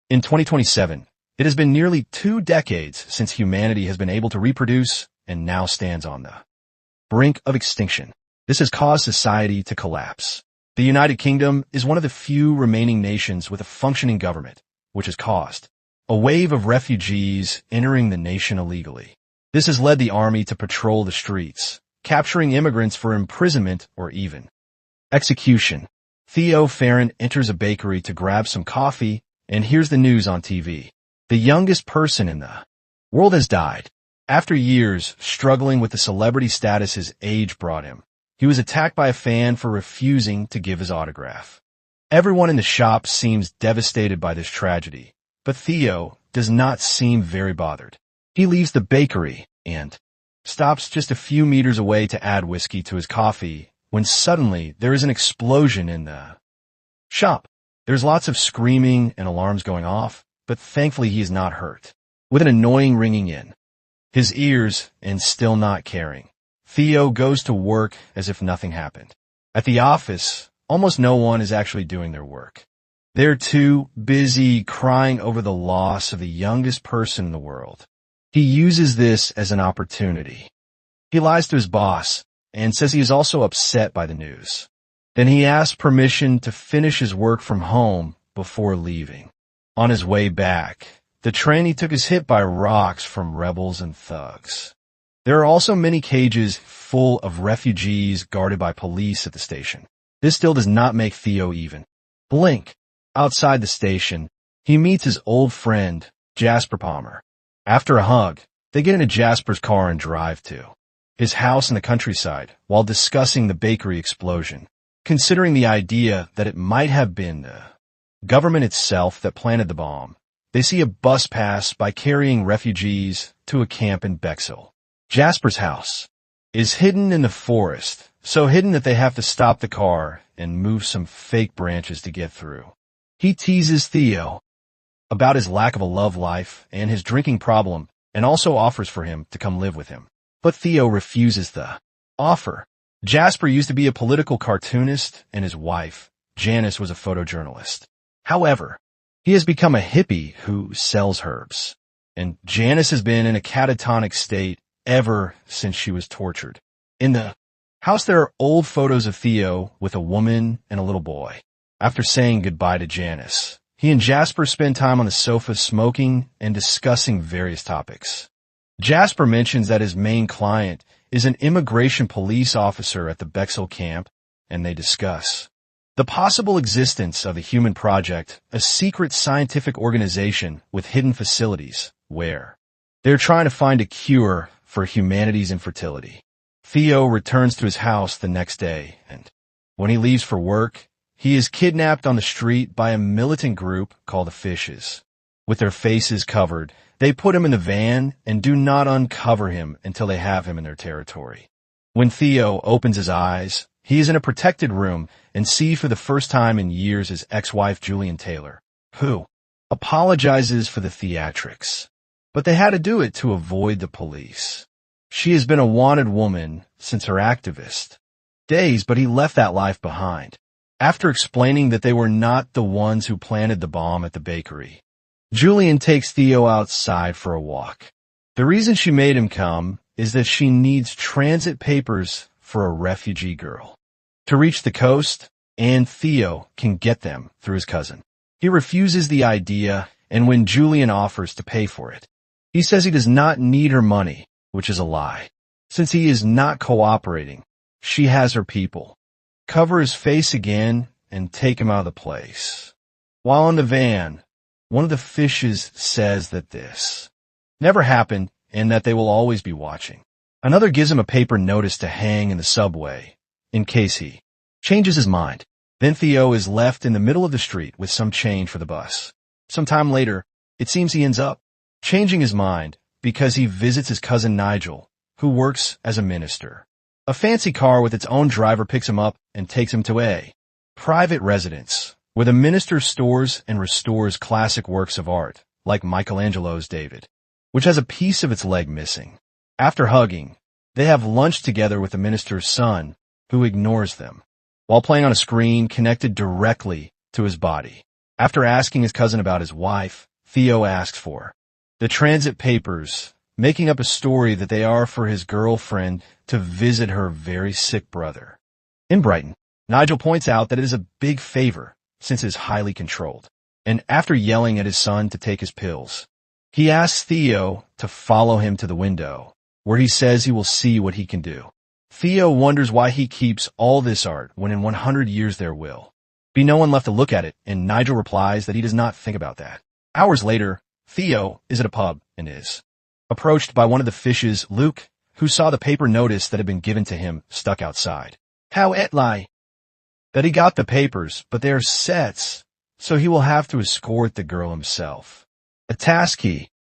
In 2027, it has been nearly 2 decades since humanity has been able to reproduce and now stands on the brink of extinction. This has caused society to collapse. The United Kingdom is one of the few remaining nations with a functioning government, which has caused a wave of refugees entering the nation illegally. This has led the army to patrol the streets, capturing immigrants for imprisonment or even execution. Theo Faron enters a bakery to grab some coffee and hears the news on TV. The youngest person in the world has died. After years struggling with the celebrity status his age brought him, he was attacked by a fan for refusing to give his autograph. Everyone in the shop seems devastated by this tragedy, but Theo does not seem very bothered. He leaves the bakery and stops just a few meters away to add whiskey to his coffee when suddenly there is an explosion in the shop. There's lots of screaming and alarms going off, but thankfully he is not hurt. With an annoying ringing in his ears and still not caring, Theo goes to work as if nothing happened. At the office, almost no one is actually doing their work. They're too busy crying over the loss of the youngest person in the world. He uses this as an opportunity. He lies to his boss and says he is also upset by the news. Then he asks permission to finish his work from home before leaving. On his way back, the train he took is hit by rocks from rebels and thugs. There are also many cages full of refugees guarded by police at the station. This still does not make Theo even blink. Outside the station, he meets his old friend, Jasper Palmer. After a hug, they get into Jasper's car and drive to his house in the countryside while discussing the bakery explosion. Considering the idea that it might have been the government itself that planted the bomb, they see a bus pass by carrying refugees to a camp in Bexhill. Jasper's house is hidden in the forest, so hidden that they have to stop the car and move some fake branches to get through. He teases Theo about his lack of a love life and his drinking problem and also offers for him to come live with him. But Theo refuses the offer. Jasper used to be a political cartoonist and his wife, Janice, was a photojournalist. However, he has become a hippie who sells herbs, and Janice has been in a catatonic state ever since she was tortured. In the house there are old photos of Theo with a woman and a little boy. After saying goodbye to Janice, he and Jasper spend time on the sofa smoking and discussing various topics. Jasper mentions that his main client is an immigration police officer at the Bexhill camp, and they discuss the possible existence of the Human Project, a secret scientific organization with hidden facilities where they're trying to find a cure for humanity's infertility. Theo returns to his house the next day, and when he leaves for work, he is kidnapped on the street by a militant group called the Fishes. With their faces covered, they put him in the van and do not uncover him until they have him in their territory. When Theo opens his eyes, he is in a protected room and sees for the first time in years his ex-wife Julian Taylor, who apologizes for the theatrics. But they had to do it to avoid the police. She has been a wanted woman since her activist days, but he left that life behind. After explaining that they were not the ones who planted the bomb at the bakery, Julian takes Theo outside for a walk. The reason she made him come is that she needs transit papers for a refugee girl to reach the coast, and Theo can get them through his cousin. He refuses the idea, and when Julian offers to pay for it, he says he does not need her money, which is a lie. Since he is not cooperating, she has her people cover his face again and take him out of the place. While in the van, one of the Fishes says that this never happened and that they will always be watching. Another gives him a paper notice to hang in the subway in case he changes his mind. Then Theo is left in the middle of the street with some change for the bus. Some time later, it seems he ends up changing his mind because he visits his cousin Nigel, who works as a minister. A fancy car with its own driver picks him up and takes him to a private residence, where the minister stores and restores classic works of art, like Michelangelo's David, which has a piece of its leg missing. After hugging, they have lunch together with the minister's son, who ignores them, while playing on a screen connected directly to his body. After asking his cousin about his wife, Theo asks for the transit papers, making up a story that they are for his girlfriend to visit her very sick brother. In Brighton, Nigel points out that it is a big favor since it is highly controlled. And after yelling at his son to take his pills, he asks Theo to follow him to the window, where he says he will see what he can do. Theo wonders why he keeps all this art when in 100 years there will be no one left to look at it, and Nigel replies that he does not think about that. Hours later, Theo is at a pub and is approached by one of the fishes, Luke, who saw the paper notice that had been given to him stuck outside. How it lie that he got the papers, but they are sets, so he will have to escort the girl himself. A task he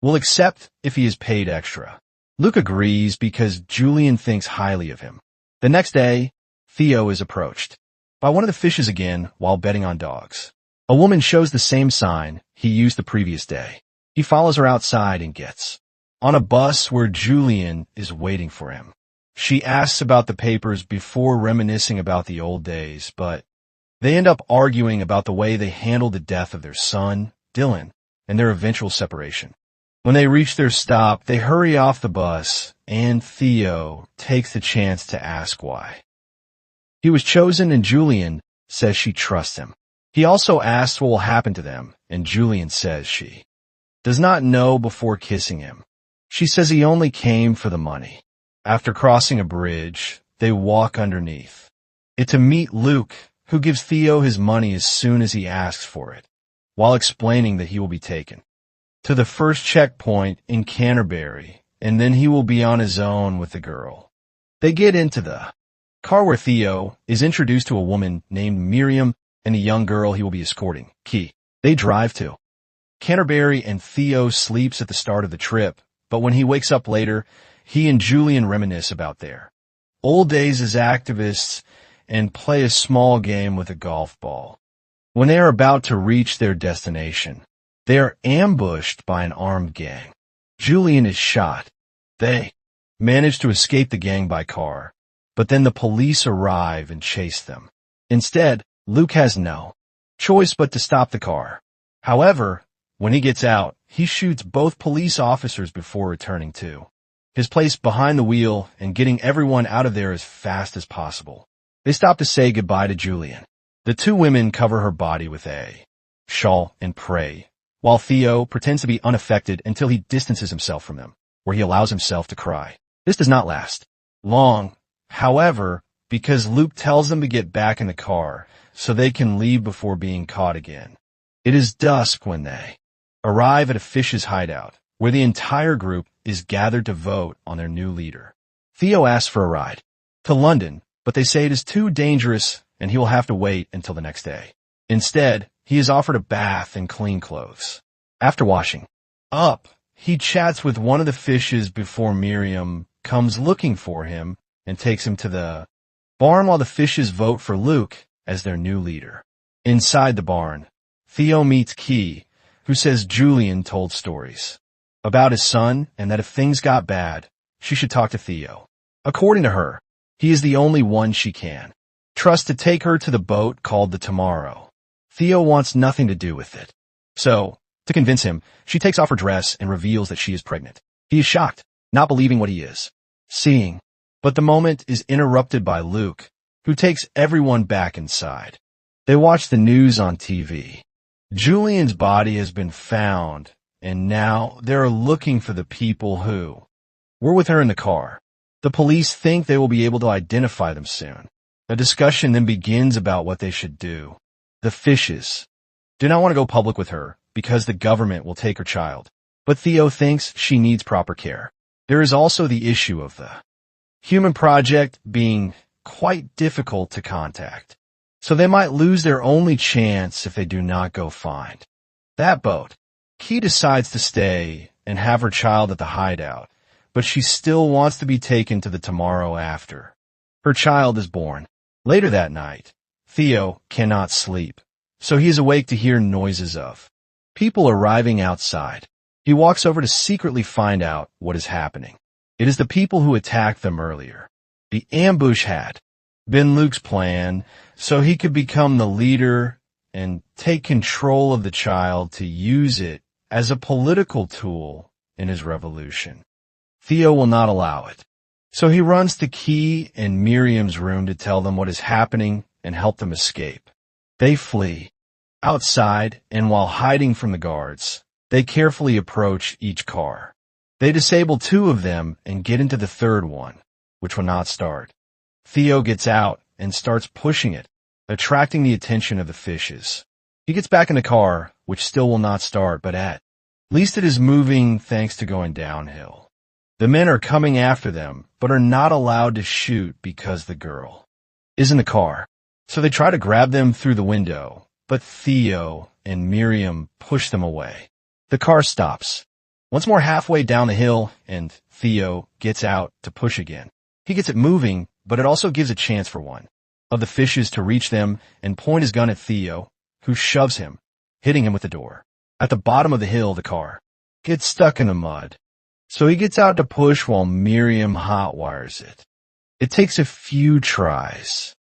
will accept if he is paid extra. Luke agrees because Julian thinks highly of him. The next day, Theo is approached by one of the fishes again while betting on dogs. A woman shows the same sign he used the previous day. He follows her outside and gets on a bus where Julian is waiting for him. She asks about the papers before reminiscing about the old days, but they end up arguing about the way they handled the death of their son, Dylan, and their eventual separation. When they reach their stop, they hurry off the bus, and Theo takes the chance to ask why he was chosen, and Julian says she trusts him. He also asks what will happen to them, and Julian says she does not know before kissing him. She says he only came for the money. After crossing a bridge, they walk underneath it to meet Luke, who gives Theo his money as soon as he asks for it, while explaining that he will be taken to the first checkpoint in Canterbury, and then he will be on his own with the girl. They get into the car where Theo is introduced to a woman named Miriam and a young girl he will be escorting, Key. They drive to Canterbury, and Theo sleeps at the start of the trip, but when he wakes up later, he and Julian reminisce about their old days as activists and play a small game with a golf ball. When they are about to reach their destination, they are ambushed by an armed gang. Julian is shot. They manage to escape the gang by car, but then the police arrive and chase them. Instead, Luke has no choice but to stop the car. However, when he gets out, he shoots both police officers before returning to his place behind the wheel and getting everyone out of there as fast as possible. They stop to say goodbye to Julian. The two women cover her body with a shawl and pray, while Theo pretends to be unaffected until he distances himself from them, where he allows himself to cry. This does not last long, however, because Luke tells them to get back in the car so they can leave before being caught again. It is dusk when they arrive at a fish's hideout, where the entire group is gathered to vote on their new leader. Theo asks for a ride to London, but they say it is too dangerous and he will have to wait until the next day. Instead, he is offered a bath and clean clothes. After washing up, he chats with one of the fishes before Miriam comes looking for him and takes him to the barn while the fishes vote for Luke as their new leader. Inside the barn, Theo meets Key, who says Julian told stories about his son and that if things got bad, she should talk to Theo. According to her, he is the only one she can trust to take her to the boat called the Tomorrow. Theo wants nothing to do with it. So, to convince him, she takes off her dress and reveals that she is pregnant. He is shocked, not believing what he is seeing. But the moment is interrupted by Luke, who takes everyone back inside. They watch the news on TV. Julian's body has been found, and now they are looking for the people who were with her in the car. The police think they will be able to identify them soon. A discussion then begins about what they should do. The fishes do not want to go public with her because the government will take her child, but Theo thinks she needs proper care. There is also the issue of the human project being quite difficult to contact, so they might lose their only chance if they do not go find that boat. Key decides to stay and have her child at the hideout, but she still wants to be taken to the Tomorrow after her child is born. Later that night, Theo cannot sleep, so he is awake to hear noises of people arriving outside. He walks over to secretly find out what is happening. It is the people who attacked them earlier. The ambush had been Luke's plan, so he could become the leader and take control of the child to use it as a political tool in his revolution. Theo will not allow it. So he runs to Key and Miriam's room to tell them what is happening and help them escape. They flee. Outside, and while hiding from the guards, they carefully approach each car. They disable 2 of them and get into the 3rd one, which will not start. Theo gets out and starts pushing it, attracting the attention of the fishes. He gets back in the car, which still will not start, but at least it is moving thanks to going downhill. The men are coming after them, but are not allowed to shoot because the girl is in the car. So they try to grab them through the window, but Theo and Miriam push them away. The car stops. Once more halfway down the hill, and Theo gets out to push again. He gets it moving, but it also gives a chance for one of the fishes to reach them and point his gun at Theo, who shoves him, hitting him with the door. At the bottom of the hill, the car gets stuck in the mud. So he gets out to push while Miriam hotwires it. It takes a few tries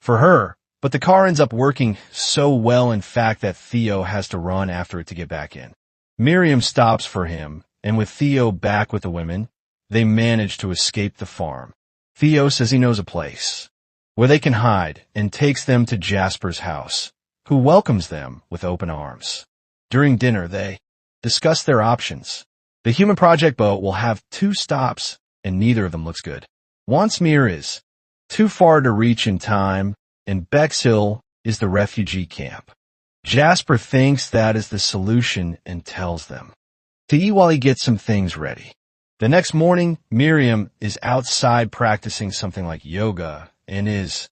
for her, but the car ends up working so well, in fact, that Theo has to run after it to get back in. Miriam stops for him, and with Theo back with the women, they manage to escape the farm. Theo says he knows a place where they can hide and takes them to Jasper's house, who welcomes them with open arms. During dinner, they discuss their options. The Human Project boat will have 2 stops, and neither of them looks good. Wandsmere is too far to reach in time, and Bexhill is the refugee camp. Jasper thinks that is the solution and tells them to eat while he gets some things ready. The next morning, Miriam is outside practicing something like yoga and is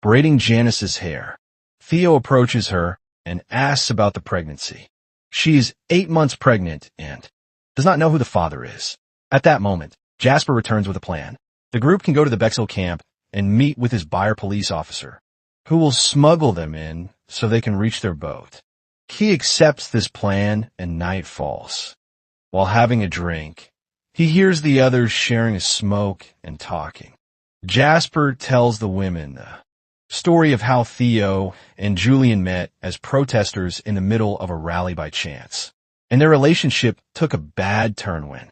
braiding Janice's hair. Theo approaches her and asks about the pregnancy. She is 8 months pregnant and does not know who the father is. At that moment, Jasper returns with a plan. The group can go to the Bexhill camp and meet with his buyer police officer, who will smuggle them in so they can reach their boat. He accepts this plan and night falls. While having a drink, he hears the others sharing a smoke and talking. Jasper tells the women the story of how Theo and Julian met as protesters in the middle of a rally by chance, and their relationship took a bad turn when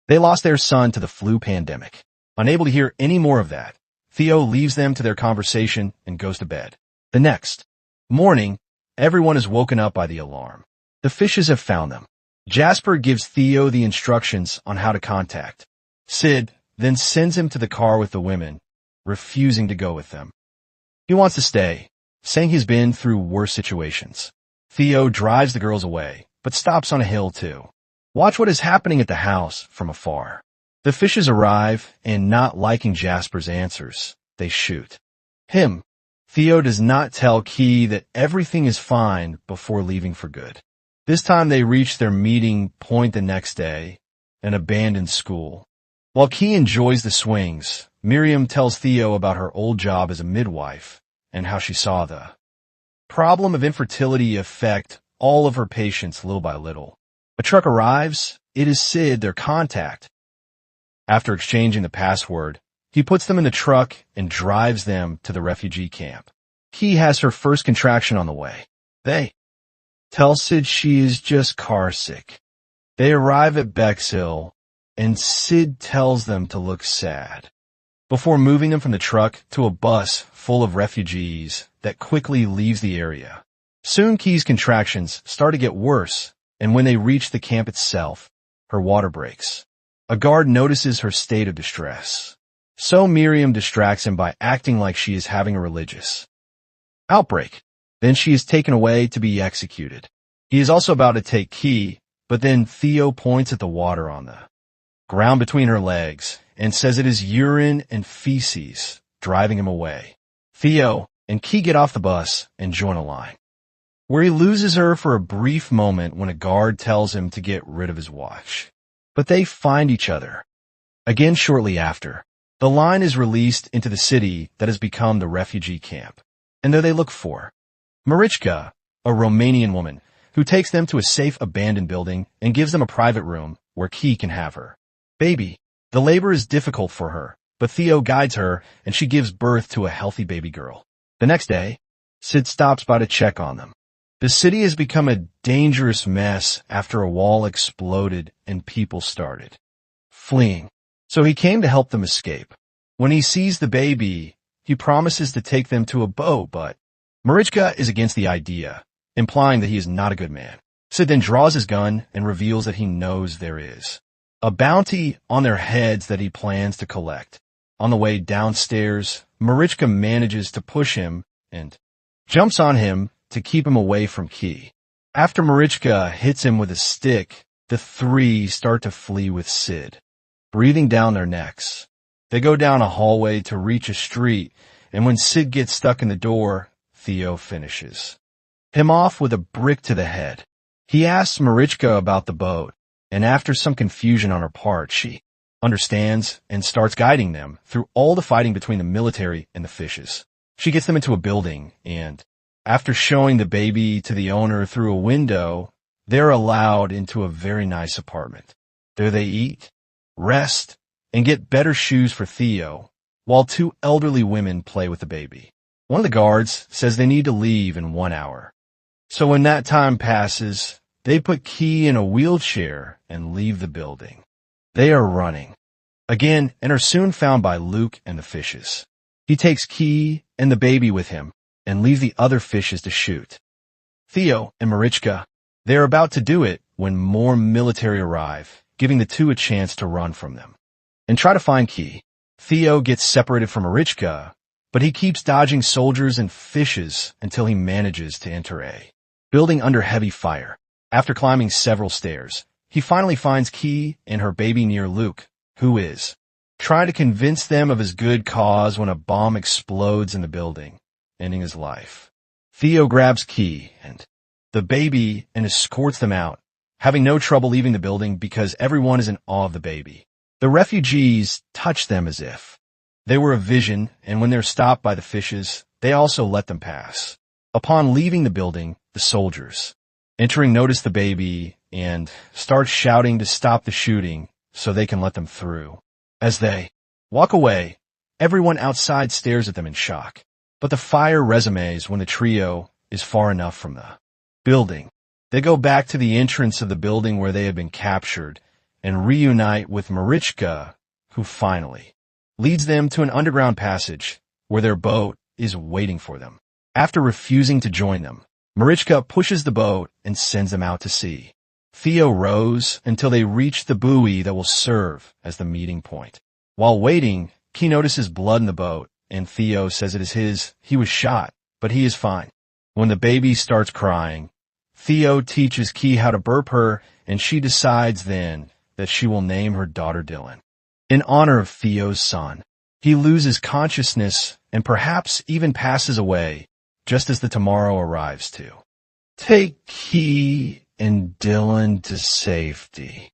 they lost their son to the flu pandemic. Unable to hear any more of that, Theo leaves them to their conversation and goes to bed. The next morning, everyone is woken up by the alarm. The fishes have found them. Jasper gives Theo the instructions on how to contact. Sid then sends him to the car with the women, refusing to go with them. He wants to stay, saying he's been through worse situations. Theo drives the girls away, but stops on a hill too. Watch what is happening at the house from afar. The fishes arrive, and not liking Jasper's answers, they shoot him. Theo does not tell Key that everything is fine before leaving for good. This time they reach their meeting point the next day, an abandoned school. While Key enjoys the swings, Miriam tells Theo about her old job as a midwife and how she saw the problem of infertility affect all of her patients little by little. A truck arrives. It is Sid, their contact. After exchanging the password, he puts them in the truck and drives them to the refugee camp. Key has her first contraction on the way. They tell Sid she is just car sick. They arrive at Bexhill, and Sid tells them to look sad, before moving them from the truck to a bus full of refugees that quickly leaves the area. Soon Key's contractions start to get worse, and when they reach the camp itself, her water breaks. A guard notices her state of distress. So Miriam distracts him by acting like she is having a religious outbreak. Then she is taken away to be executed. He is also about to take Key, but then Theo points at the water on the ground between her legs and says it is urine and feces driving him away. Theo and Key get off the bus and join a line, where he loses her for a brief moment when a guard tells him to get rid of his watch. But they find each other again shortly after. The line is released into the city that has become the refugee camp, and there they look for Marichka, a Romanian woman, who takes them to a safe abandoned building and gives them a private room where Key can have her baby. The labor is difficult for her, but Theo guides her and she gives birth to a healthy baby girl. The next day, Sid stops by to check on them. The city has become a dangerous mess after a wall exploded and people started fleeing. So he came to help them escape. When he sees the baby, he promises to take them to a boat, but Marichka is against the idea, implying that he is not a good man. Sid then draws his gun and reveals that he knows there is a bounty on their heads that he plans to collect. On the way downstairs, Marichka manages to push him and jumps on him to keep him away from Key. After Marichka hits him with a stick, the three start to flee with Sid, breathing down their necks. They go down a hallway to reach a street, and when Sid gets stuck in the door, Theo finishes him off with a brick to the head. He asks Marichka about the boat, and after some confusion on her part, she understands and starts guiding them through all the fighting between the military and the fishes. She gets them into a building, and after showing the baby to the owner through a window, they're allowed into a very nice apartment. There they eat, rest, and get better shoes for Theo, while two elderly women play with the baby. One of the guards says they need to leave in 1 hour. So when that time passes, they put Key in a wheelchair and leave the building. They are running again and are soon found by Luke and the fishes. He takes Key and the baby with him and leaves the other fishes to shoot. Theo and Marichka, they are about to do it when more military arrive, giving the two a chance to run from them and try to find Key. Theo gets separated from Marichka, but he keeps dodging soldiers and fishes until he manages to enter a building under heavy fire. After climbing several stairs, he finally finds Key and her baby near Luke, who is trying to convince them of his good cause when a bomb explodes in the building, ending his life. Theo grabs Key and the baby and escorts them out, having no trouble leaving the building because everyone is in awe of the baby. The refugees touch them as if they were a vision, and when they're stopped by the fishes, they also let them pass. Upon leaving the building, the soldiers entering notice the baby and start shouting to stop the shooting so they can let them through. As they walk away, everyone outside stares at them in shock. But the fire resumes when the trio is far enough from the building. They go back to the entrance of the building where they had been captured and reunite with Marichka, who finally leads them to an underground passage where their boat is waiting for them. After refusing to join them, Marichka pushes the boat and sends them out to sea. Theo rows until they reach the buoy that will serve as the meeting point. While waiting, Key notices blood in the boat, and Theo says it is his. He was shot, but he is fine. When the baby starts crying, Theo teaches Key how to burp her, and she decides then that she will name her daughter Dylan in honor of Theo's son. He loses consciousness and perhaps even passes away just as the tomorrow arrives to take Key and Dylan to safety.